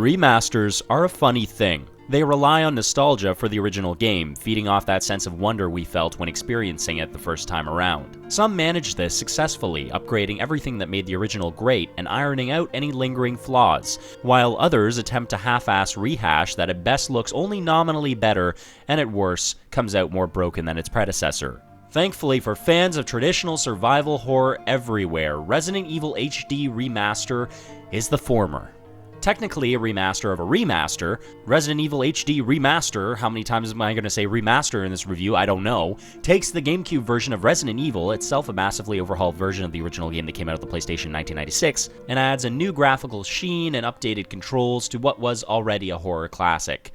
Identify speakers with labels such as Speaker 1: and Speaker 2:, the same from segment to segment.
Speaker 1: Remasters are a funny thing. They rely on nostalgia for the original game, feeding off that sense of wonder we felt when experiencing it the first time around. Some manage this successfully, upgrading everything that made the original great and ironing out any lingering flaws, while others attempt to half-ass rehash that at best looks only nominally better and at worst comes out more broken than its predecessor. Thankfully for fans of traditional survival horror everywhere, Resident Evil HD Remaster is the former. Technically a remaster of a remaster, Resident Evil HD Remaster, how many times am I going to say remaster in this review, I don't know, takes the GameCube version of Resident Evil, itself a massively overhauled version of the original game that came out of the PlayStation in 1996, and adds a new graphical sheen and updated controls to what was already a horror classic.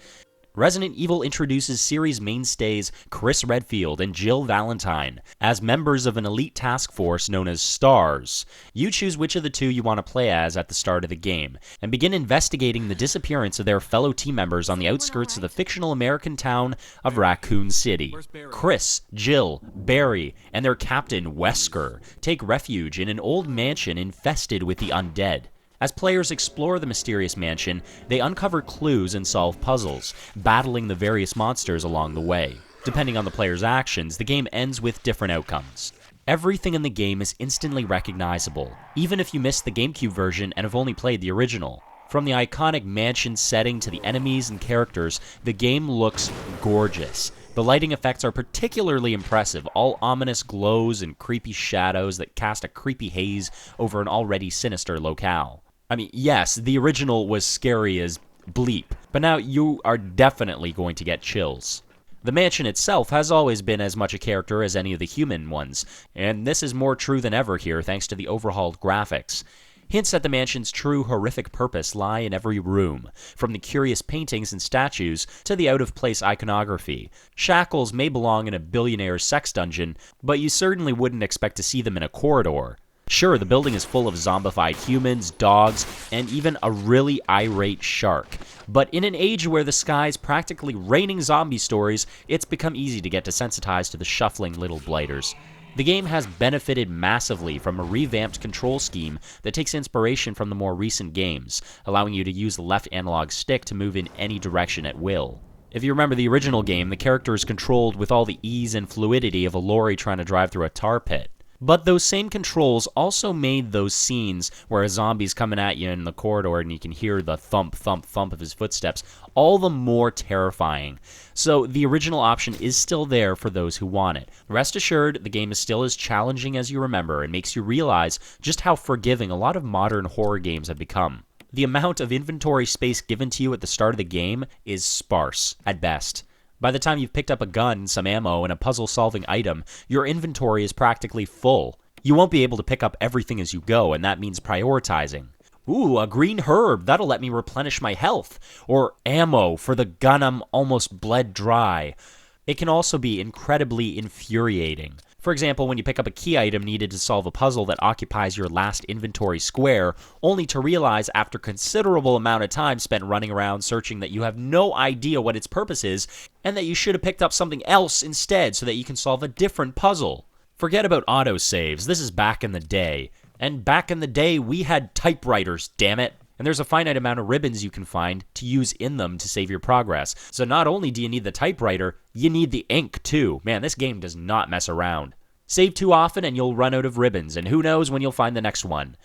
Speaker 1: Resident Evil introduces series mainstays Chris Redfield and Jill Valentine as members of an elite task force known as STARS. You choose which of the two you want to play as at the start of the game, and begin investigating the disappearance of their fellow team members on the outskirts of the fictional American town of Raccoon City. Chris, Jill, Barry, and their captain Wesker take refuge in an old mansion infested with the undead. As players explore the mysterious mansion, they uncover clues and solve puzzles, battling the various monsters along the way. Depending on the player's actions, the game ends with different outcomes. Everything in the game is instantly recognizable, even if you missed the GameCube version and have only played the original. From the iconic mansion setting to the enemies and characters, the game looks gorgeous. The lighting effects are particularly impressive, all ominous glows and creepy shadows that cast a creepy haze over an already sinister locale. I mean, yes, the original was scary as bleep, but now you are definitely going to get chills. The mansion itself has always been as much a character as any of the human ones, and this is more true than ever here thanks to the overhauled graphics. Hints at the mansion's true horrific purpose lie in every room, from the curious paintings and statues to the out-of-place iconography. Shackles may belong in a billionaire's sex dungeon, but you certainly wouldn't expect to see them in a corridor. Sure, the building is full of zombified humans, dogs, and even a really irate shark. But in an age where the sky's practically raining zombie stories, it's become easy to get desensitized to the shuffling little blighters. The game has benefited massively from a revamped control scheme that takes inspiration from the more recent games, allowing you to use the left analog stick to move in any direction at will. If you remember the original game, the character is controlled with all the ease and fluidity of a lorry trying to drive through a tar pit. But those same controls also made those scenes where a zombie's coming at you in the corridor and you can hear the thump, thump, thump of his footsteps all the more terrifying. So the original option is still there for those who want it. Rest assured, the game is still as challenging as you remember and makes you realize just how forgiving a lot of modern horror games have become. The amount of inventory space given to you at the start of the game is sparse, at best. By the time you've picked up a gun, some ammo, and a puzzle-solving item, your inventory is practically full. You won't be able to pick up everything as you go, and that means prioritizing. Ooh, a green herb, that'll let me replenish my health. Or ammo for the gun I'm almost bled dry. It can also be incredibly infuriating. For example, when you pick up a key item needed to solve a puzzle that occupies your last inventory square, only to realize after considerable amount of time spent running around searching that you have no idea what its purpose is, and that you should have picked up something else instead so that you can solve a different puzzle. Forget about autosaves, this is back in the day. And back in the day, we had typewriters, damn it. And there's a finite amount of ribbons you can find to use in them to save your progress. So not only do you need the typewriter, you need the ink too. Man, this game does not mess around. Save too often and you'll run out of ribbons, and who knows when you'll find the next one.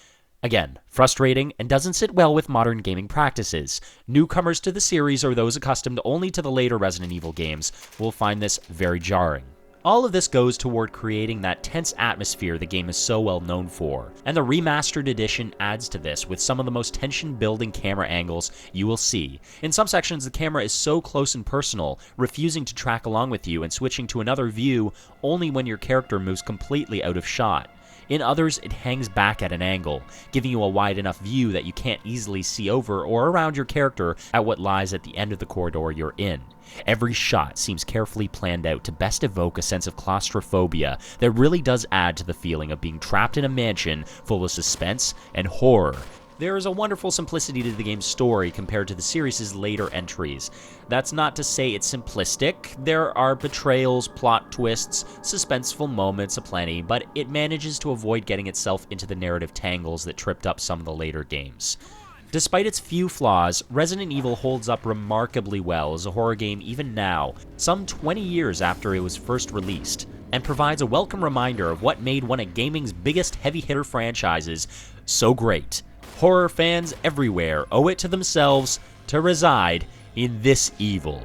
Speaker 1: Again, frustrating and doesn't sit well with modern gaming practices. Newcomers to the series or those accustomed only to the later Resident Evil games will find this very jarring. All of this goes toward creating that tense atmosphere the game is so well known for, and the remastered edition adds to this with some of the most tension-building camera angles you will see. In some sections, the camera is so close and personal, refusing to track along with you and switching to another view only when your character moves completely out of shot. In others, it hangs back at an angle, giving you a wide enough view that you can't easily see over or around your character at what lies at the end of the corridor you're in. Every shot seems carefully planned out to best evoke a sense of claustrophobia that really does add to the feeling of being trapped in a mansion full of suspense and horror. There is a wonderful simplicity to the game's story compared to the series' later entries. That's not to say it's simplistic. There are betrayals, plot twists, suspenseful moments aplenty, but it manages to avoid getting itself into the narrative tangles that tripped up some of the later games. Despite its few flaws, Resident Evil holds up remarkably well as a horror game even now, some 20 years after it was first released, and provides a welcome reminder of what made one of gaming's biggest heavy-hitter franchises so great. Horror fans everywhere owe it to themselves to reside in this evil.